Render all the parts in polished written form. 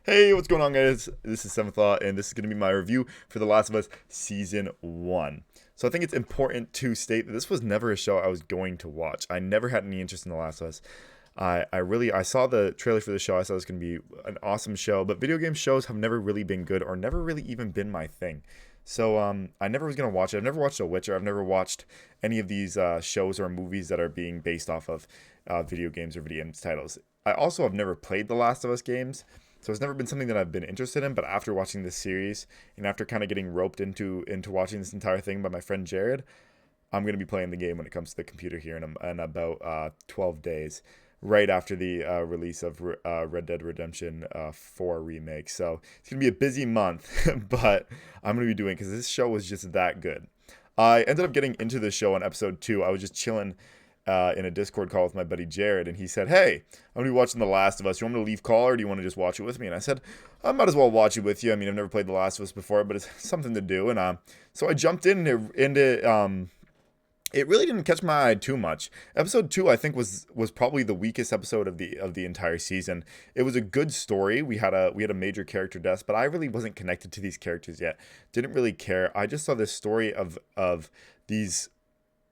Hey, what's going on, guys? This is Seventh Law, and this is going to be my review for The Last of Us Season 1. So I think it's important to state that this was never a show I was going to watch. I never had any interest in The Last of Us. I saw the trailer for the show. I thought it was going to be an awesome show, but video game shows have never really been good or never really even been my thing. So I never was going to watch it. I've never watched The Witcher. I've never watched any of these shows or movies that are being based off of video games or video games titles. I also have never played The Last of Us games. So it's never been something that I've been interested in, but after watching this series and after kind of getting roped into watching this entire thing by my friend Jared, I'm going to be playing the game when it comes to the computer here in about 12 days, right after the release of Red Dead Redemption 4 remake. So it's going to be a busy month, but I'm going to be doing because this show was just that good. I ended up getting into the show on episode 2. I was just chilling in a Discord call with my buddy Jared, and he said, "Hey, I'm gonna be watching The Last of Us. You want me to leave call, or do you want to just watch it with me?" And I said, "I might as well watch it with you. I mean, I've never played The Last of Us before, but it's something to do." And so I jumped into. It really didn't catch my eye too much. Episode 2, I think, was probably the weakest episode of the entire season. It was a good story. We had a major character death, but I really wasn't connected to these characters yet. Didn't really care. I just saw this story of these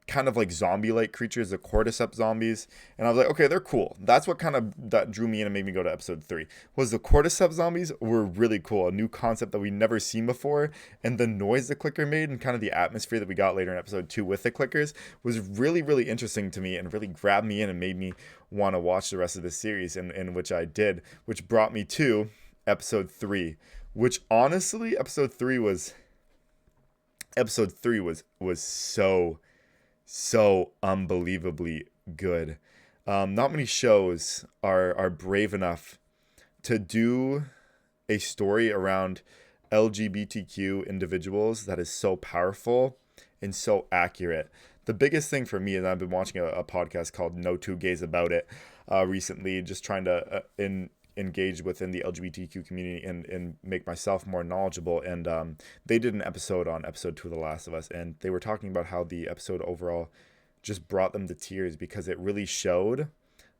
kind of like zombie-like creatures, the cordyceps zombies, and I was like, okay, they're cool. That's what kind of that drew me in and made me go to episode 3. Was the cordyceps zombies were really cool, a new concept that we never seen before, and the noise the clicker made and kind of the atmosphere that we got later in episode 2 with the clickers was really, really interesting to me and really grabbed me in and made me want to watch the rest of the series, in which I did, which brought me to episode 3, which honestly, episode 3 was so unbelievably good. Not many shows are brave enough to do a story around LGBTQ individuals that is so powerful and so accurate. The biggest thing for me is I've been watching a podcast called No Two Gays About It recently, just trying to engage within the LGBTQ community and make myself more knowledgeable. And they did an episode on episode 2 of The Last of Us, and they were talking about how the episode overall just brought them to tears because it really showed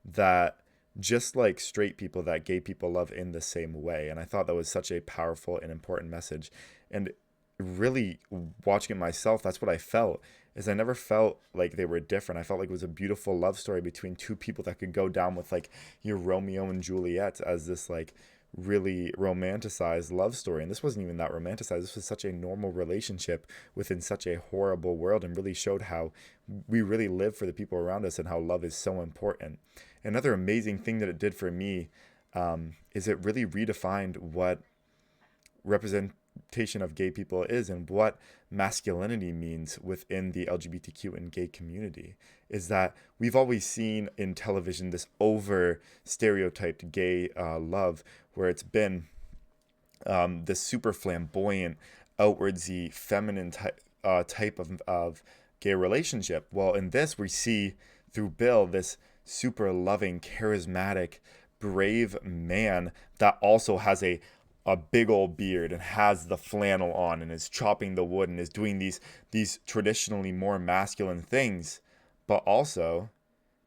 that just like straight people, that gay people love in the same way. And I thought that was such a powerful and important message. And really watching it myself, that's what I felt. Is I never felt like they were different. I felt like it was a beautiful love story between two people that could go down with like your Romeo and Juliet as this like really romanticized love story. And this wasn't even that romanticized. This was such a normal relationship within such a horrible world, and really showed how we really live for the people around us and how love is so important. Another amazing thing that it did for me is it really redefined what representation of gay people is and what masculinity means within the LGBTQ and gay community. Is that we've always seen in television this over stereotyped gay love, where it's been this super flamboyant, outwardsy feminine type of gay relationship. Well, in this, we see through Bill this super loving, charismatic, brave man that also has a big old beard and has the flannel on and is chopping the wood and is doing these traditionally more masculine things, but also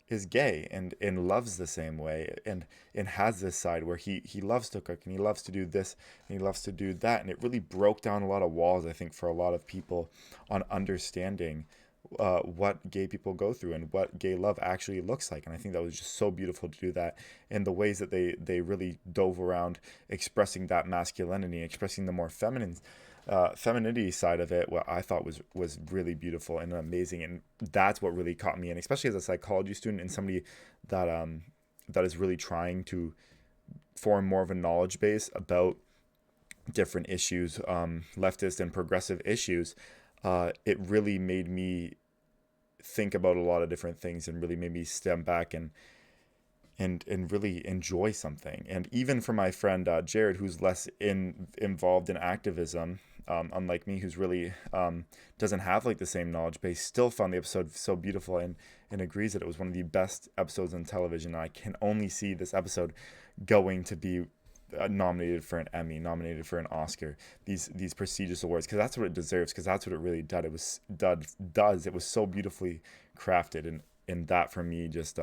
is gay and loves the same way, and has this side where he loves to cook and he loves to do this and he loves to do that. And it really broke down a lot of walls, I think, for a lot of people on understanding what gay people go through and what gay love actually looks like. And I think that was just so beautiful to do that, and the ways that they really dove around expressing that masculinity, expressing the more femininity side of it, what I thought was really beautiful and amazing. And that's what really caught me in, especially as a psychology student and somebody that is really trying to form more of a knowledge base about different issues, leftist and progressive issues. It really made me think about a lot of different things and really made me step back and really enjoy something. And even for my friend Jared, who's less involved in activism, unlike me, who's really doesn't have like the same knowledge base, still found the episode so beautiful and agrees that it was one of the best episodes on television. I can only see this episode going to be nominated for an Emmy, nominated for an Oscar, these prestigious awards, because that's what it deserves, because that's what it really did. It was does. It was so beautifully crafted, and that for me just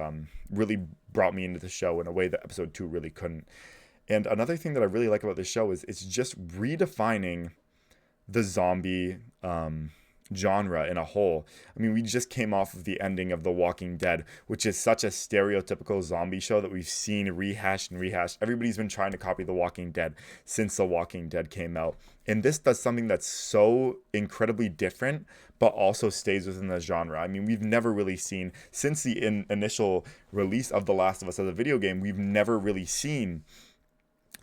really brought me into the show in a way that episode 2 really couldn't. And another thing that I really like about this show is it's just redefining the zombie genre in a whole. I mean, we just came off of the ending of The Walking Dead, which is such a stereotypical zombie show that we've seen rehashed and rehashed. Everybody's been trying to copy The Walking Dead since The Walking Dead came out. And this does something that's so incredibly different, but also stays within the genre. I mean, we've never really seen, since the initial release of The Last of Us as a video game, we've never really seen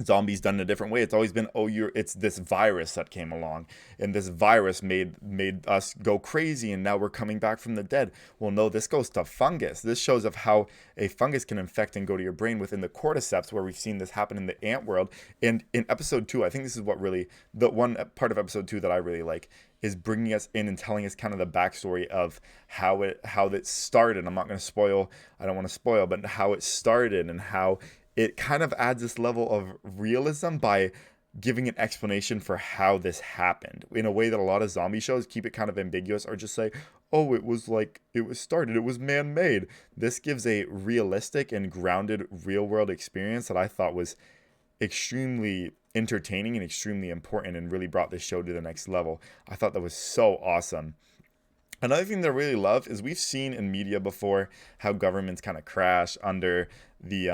zombies done in a different way. It's always been, oh, it's this virus that came along, and this virus made us go crazy, and now we're coming back from the dead. Well, no, this goes to fungus. This shows of how a fungus can infect and go to your brain within the cordyceps, where we've seen this happen in the ant world. And in episode 2, I think this is what really, the one part of episode 2 that I really like, is bringing us in and telling us kind of the backstory of how it started. I'm not going to spoil, I don't want to spoil, but how it started, and how it kind of adds this level of realism by giving an explanation for how this happened in a way that a lot of zombie shows keep it kind of ambiguous, or just say, oh, it was started, it was man-made. This gives a realistic and grounded real world experience that I thought was extremely entertaining and extremely important, and really brought this show to the next level. I thought that was so awesome. Another thing that I really love is we've seen in media before how governments kind of crash under the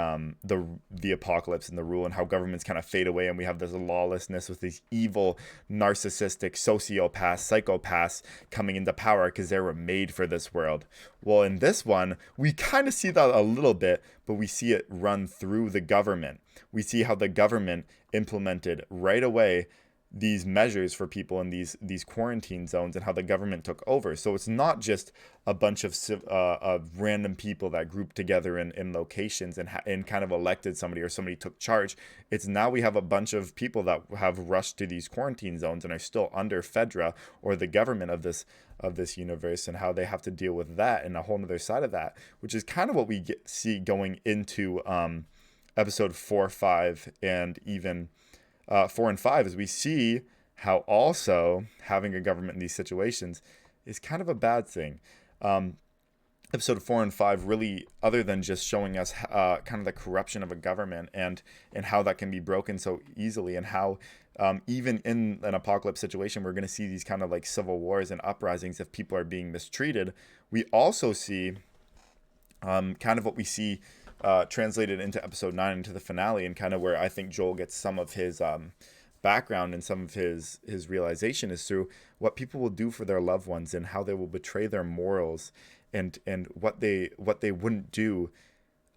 apocalypse and the rule, and how governments kind of fade away, and we have this lawlessness with these evil, narcissistic, sociopaths, psychopaths coming into power because they were made for this world. Well, in this one, we kind of see that a little bit, but we see it run through the government. We see how the government implemented right away these measures for people in these quarantine zones, and how the government took over. So it's not just a bunch of random people that grouped together in locations and kind of elected somebody, or somebody took charge. It's now we have a bunch of people that have rushed to these quarantine zones and are still under Fedra, or the government of this universe, and how they have to deal with that, and a whole other side of that, which is kind of what we see going into episode 4, 5, and even 4 and 5, as we see how also having a government in these situations is kind of a bad thing. Episode 4 and 5 really, other than just showing us kind of the corruption of a government, and how that can be broken so easily, and how even in an apocalypse situation, we're going to see these kind of like civil wars and uprisings if people are being mistreated. We also see kind of what we see translated into episode 9, into the finale, and kind of where I think Joel gets some of his background and some of his realization is through what people will do for their loved ones, and how they will betray their morals, and what they wouldn't do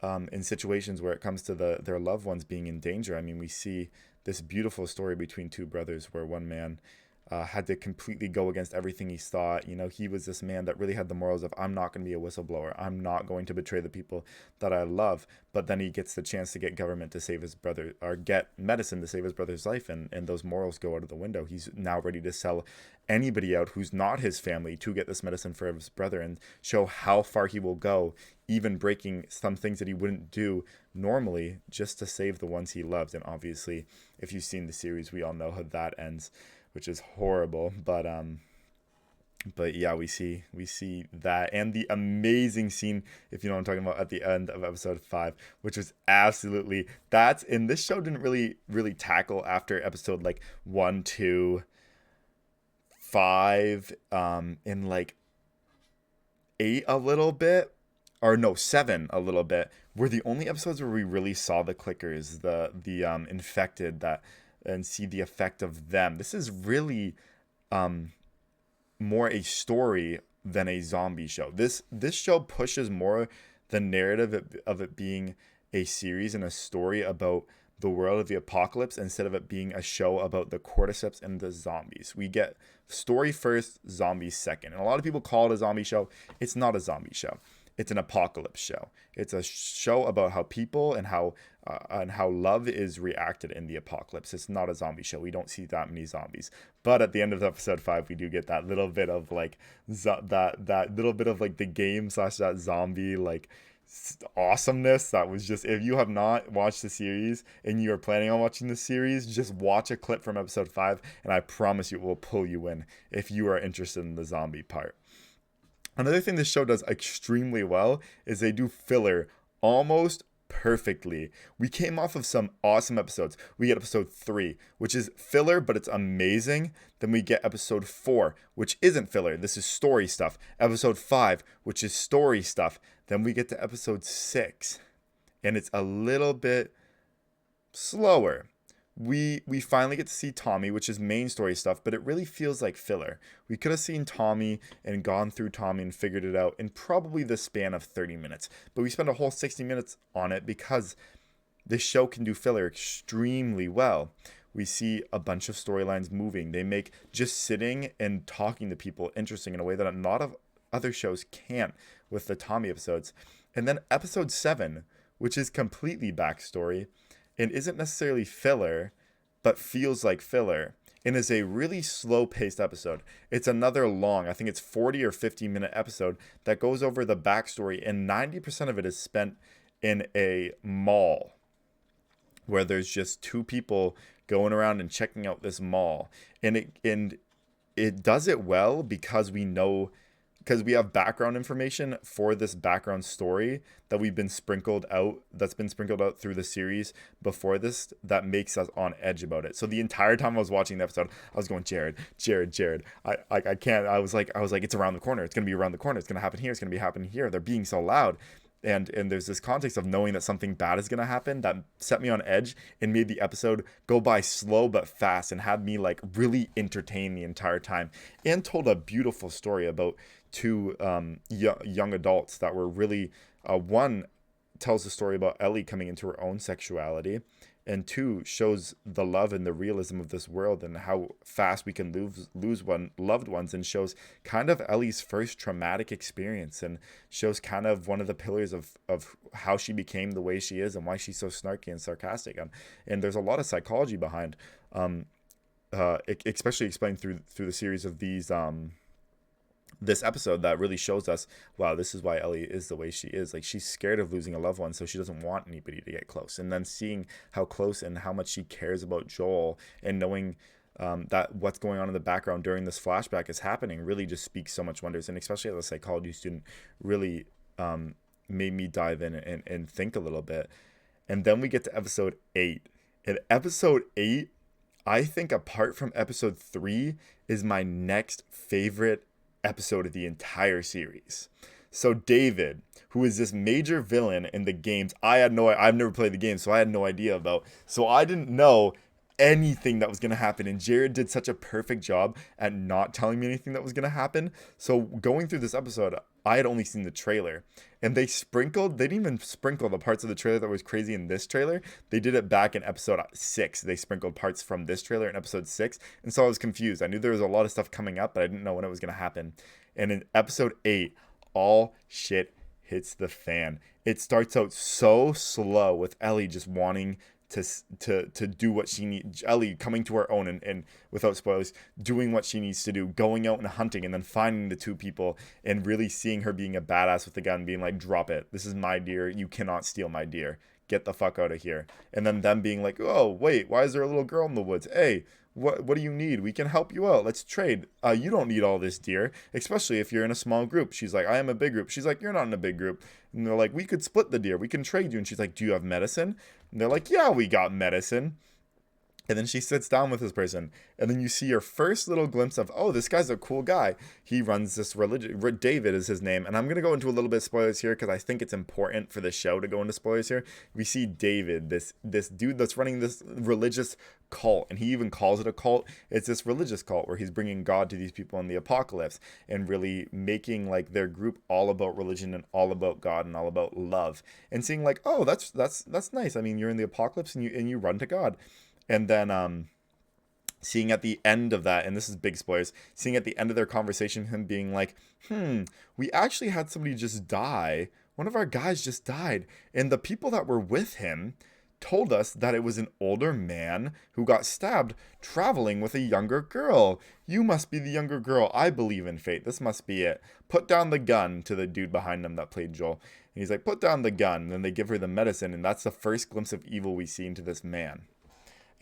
in situations where it comes to their loved ones being in danger. I mean, we see this beautiful story between two brothers where one man had to completely go against everything he thought. You know, he was this man that really had the morals of, I'm not going to be a whistleblower. I'm not going to betray the people that I love. But then he gets the chance to get government to save his brother, or get medicine to save his brother's life. And those morals go out of the window. He's now ready to sell anybody out who's not his family to get this medicine for his brother, and show how far he will go, even breaking some things that he wouldn't do normally, just to save the ones he loves. And obviously, if you've seen the series, we all know how that ends, which is horrible. But yeah, we see that, and the amazing scene, if you know what I'm talking about, at the end of episode 5, which was absolutely, that's, and this show didn't really tackle after episode like 1, 2, 5, in like 8 a little bit, or no, 7 a little bit, were the only episodes where we really saw the clickers, the infected, that, and see the effect of them. This is really more a story than a zombie show. This show pushes more the narrative of it being a series and a story about the world of the apocalypse, instead of it being a show about the cordyceps and the zombies. We get story first, zombies second. And a lot of people call it a zombie show. It's not a zombie show. It's an apocalypse show. It's a show about how people and how love is reacted in the apocalypse. It's not a zombie show. We don't see that many zombies. But at the end of episode 5, we do get that little bit of like that little bit of like the game / that zombie like awesomeness. That was just, if you have not watched the series and you are planning on watching the series, just watch a clip from episode 5, and I promise you it will pull you in if you are interested in the zombie part. Another thing this show does extremely well is they do filler almost perfectly. We came off of some awesome episodes. We get episode 3, which is filler, but it's amazing. Then we get episode 4, which isn't filler. This is story stuff. Episode 5, which is story stuff. Then we get to episode 6, and it's a little bit slower. We finally get to see Tommy, which is main story stuff, but it really feels like filler. We could have seen Tommy and gone through Tommy and figured it out in probably the span of 30 minutes. But we spent a whole 60 minutes on it because this show can do filler extremely well. We see a bunch of storylines moving. They make just sitting and talking to people interesting in a way that a lot of other shows can't with the Tommy episodes. And then episode 7, which is completely backstory, and isn't necessarily filler, but feels like filler, and is a really slow-paced episode. It's another long, I think it's 40 or 50-minute episode that goes over the backstory, and 90% of it is spent in a mall where there's just 2 people going around and checking out this mall. And it does it well because we have background information for this background story that's been sprinkled out through the series before this, that makes us on edge about it. So the entire time I was watching the episode, I was going, Jared. I can't. I was like, it's around the corner. It's going to be around the corner. It's going to happen here. It's going to be happening here. They're being so loud. And there's this context of knowing that something bad is going to happen that set me on edge and made the episode go by slow but fast and had me like really entertained the entire time, and told a beautiful story about 2 young adults that were really, one tells the story about Ellie coming into her own sexuality, and 2 shows the love and the realism of this world and how fast we can lose loved ones, and shows kind of Ellie's first traumatic experience, and shows kind of one of the pillars of how she became the way she is and why she's so snarky and sarcastic. And there's a lot of psychology behind, especially explained through the series of these this episode, that really shows us, wow, this is why Ellie is the way she is. Like, she's scared of losing a loved one, so she doesn't want anybody to get close. And then seeing how close and how much she cares about Joel, and knowing that what's going on in the background during this flashback is happening, really just speaks so much wonders. And especially as a psychology student, really made me dive in and think a little bit. And then we get to episode 8. And episode 8, I think, apart from episode 3, is my next favorite episode of the entire series. So David, who is this major villain in the games, I've never played the game, so I had no idea about. So I didn't know anything that was going to happen, and Jared did such a perfect job at not telling me anything that was going to happen. So going through this episode, I had only seen the trailer, and they didn't even sprinkle the parts of the trailer that was crazy in this trailer. They did it back in episode 6. They sprinkled parts from this trailer in episode 6, and so I was confused. I knew there was a lot of stuff coming up, but I didn't know when it was going to happen. And in episode 8, all shit hits the fan. It starts out so slow with Ellie just wanting to do what she needs, Ellie coming to her own and without spoilers, doing what she needs to do, going out and hunting, and then finding the 2 people and really seeing her being a badass with the gun, being like, drop it, this is my deer, you cannot steal my deer, get the fuck out of here. And then them being like, oh wait, why is there a little girl in the woods? Hey, what do you need? We can help you out. Let's trade. You don't need all this deer, especially if you're in a small group. She's like, I am a big group. She's like, you're not in a big group. And they're like, we could split the deer. We can trade you. And she's like, do you have medicine? And they're like, yeah, we got medicine. And then she sits down with this person, and then you see your first little glimpse of, oh, this guy's a cool guy. He runs this religion. David is his name. And I'm going to go into a little bit of spoilers here because I think it's important for the show to go into spoilers here. We see David, this dude that's running this religious cult, and he even calls it a cult. It's this religious cult where he's bringing God to these people in the apocalypse and really making like their group all about religion and all about God and all about love, and seeing like, oh, that's nice. I mean, you're in the apocalypse and you run to God. And then seeing at the end of that, and this is big spoilers, seeing at the end of their conversation him being like, we actually had somebody just die. One of our guys just died. And the people that were with him told us that it was an older man who got stabbed traveling with a younger girl. You must be the younger girl. I believe in fate. This must be it. Put down the gun, to the dude behind him that played Joel. And he's like, put down the gun. And then they give her the medicine. And that's the first glimpse of evil we see into this man.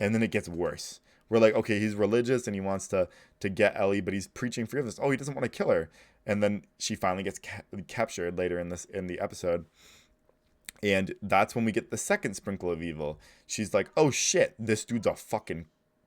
And then it gets worse. We're like, okay, he's religious and he wants to get Ellie, but he's preaching forgiveness. Oh, he doesn't want to kill her. And then she finally gets captured later in the episode. And that's when we get the second sprinkle of evil. She's like, oh shit, this dude's a fucking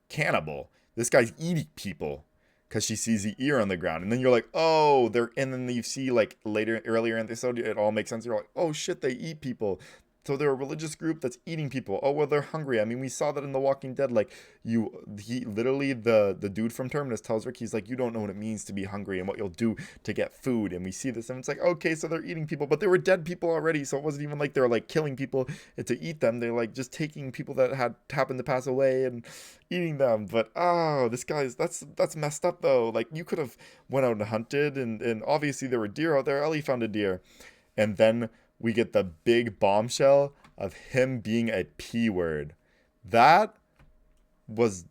cannibal. This guy's eating people. Because she sees the ear on the ground. And then you're like, oh, and then you see like earlier in the episode, it all makes sense. You're like, oh shit, they eat people. So they're a religious group that's eating people. Oh, well, they're hungry. I mean, we saw that in The Walking Dead. Like, he literally, the dude from Terminus tells Rick, he's like, you don't know what it means to be hungry and what you'll do to get food. And we see this, and it's like, okay, so they're eating people, but they were dead people already. So it wasn't even like they're like killing people to eat them. They're like just taking people that had happened to pass away and eating them. But oh, that's messed up though. Like, you could have went out and hunted, and obviously there were deer out there. Ellie found a deer, and then we get the big bombshell of him being a P word. That was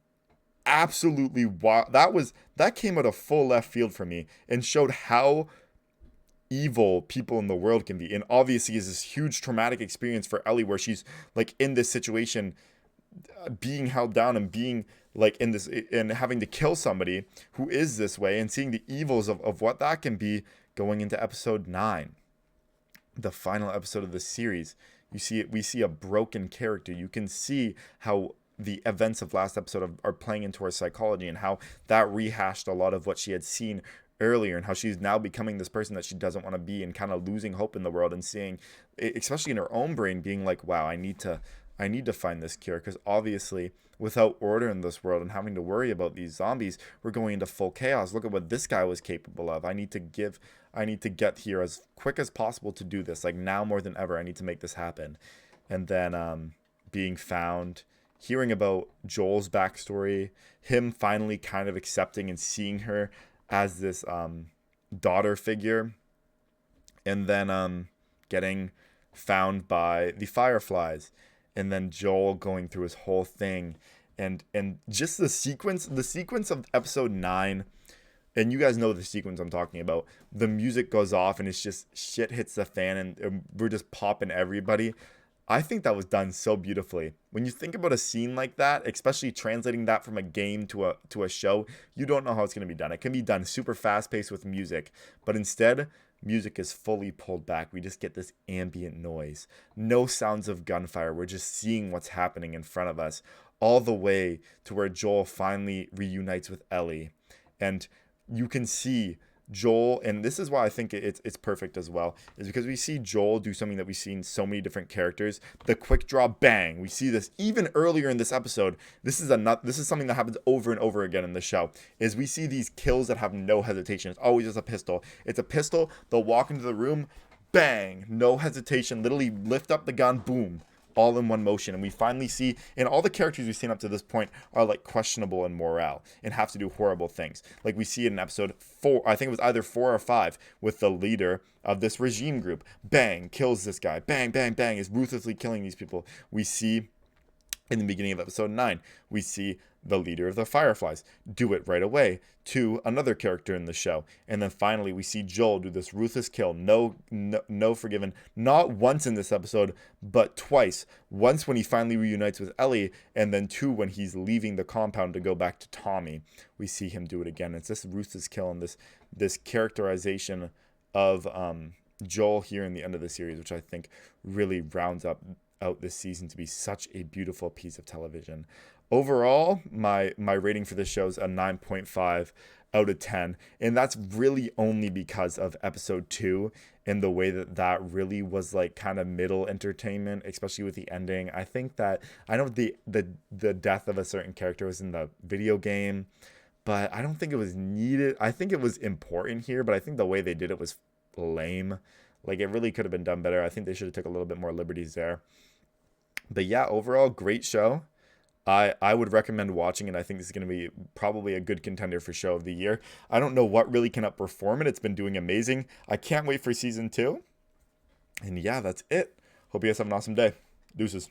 absolutely wild. That came out of full left field for me and showed how evil people in the world can be. And obviously is this huge traumatic experience for Ellie where she's like in this situation, being held down and being like in this and having to kill somebody who is this way, and seeing the evils of what that can be going into episode 9. The final episode of the series. We see a broken character. You can see how the events of last episode are playing into her psychology, and how that rehashed a lot of what she had seen earlier, and how she's now becoming this person that she doesn't want to be, and kind of losing hope in the world, and seeing, especially in her own brain, being like, wow, I need to find this cure, because obviously without order in this world and having to worry about these zombies, we're going into full chaos. Look at what this guy was capable of. I need to get here as quick as possible to do this. Like, now more than ever, I need to make this happen. And then being found, hearing about Joel's backstory, him finally kind of accepting and seeing her as this daughter figure, and then getting found by the Fireflies, and then Joel going through his whole thing, and just the sequence of episode 9. And you guys know the sequence I'm talking about. The music goes off and it's just shit hits the fan, and we're just popping everybody. I think that was done so beautifully. When you think about a scene like that, especially translating that from a game to a show, you don't know how it's going to be done. It can be done super fast-paced with music, but instead, music is fully pulled back. We just get this ambient noise. No sounds of gunfire. We're just seeing what's happening in front of us, all the way to where Joel finally reunites with Ellie. And you can see Joel, and this is why I think it's perfect as well, is because we see Joel do something that we've seen so many different characters. The quick draw bang. We see this even earlier in this episode. This is something that happens over and over again in the show. Is we see these kills that have no hesitation. It's always just a pistol. It's a pistol. They'll walk into the room, bang, no hesitation. Literally lift up the gun, boom. All in one motion. And we finally see, and all the characters we've seen up to this point are like questionable in morale and have to do horrible things. Like we see it in episode 4, I think it was either 4 or 5, with the leader of this regime group. Bang, kills this guy. Bang, bang, bang, is ruthlessly killing these people. We see in the beginning of episode 9, we see the leader of the Fireflies do it right away to another character in the show. And then finally we see Joel do this ruthless kill. No forgiven. Not once in this episode, but twice. Once when he finally reunites with Ellie, and then 2 when he's leaving the compound to go back to Tommy. We see him do it again. It's this ruthless kill and this characterization of Joel here in the end of the series, which I think really rounds out this season to be such a beautiful piece of television. Overall, my rating for this show is a 9.5 out of 10, and that's really only because of episode 2 and the way that really was like kind of middle entertainment, especially with the ending. I think that I know the death of a certain character was in the video game, but I don't think it was needed. I think it was important here, but I think the way they did it was lame. Like, it really could have been done better. I think they should have took a little bit more liberties there. But yeah, overall, great show. I would recommend watching it. I think this is going to be probably a good contender for show of the year. I don't know what really can outperform it. It's been doing amazing. I can't wait for season 2. And yeah, that's it. Hope you guys have an awesome day. Deuces.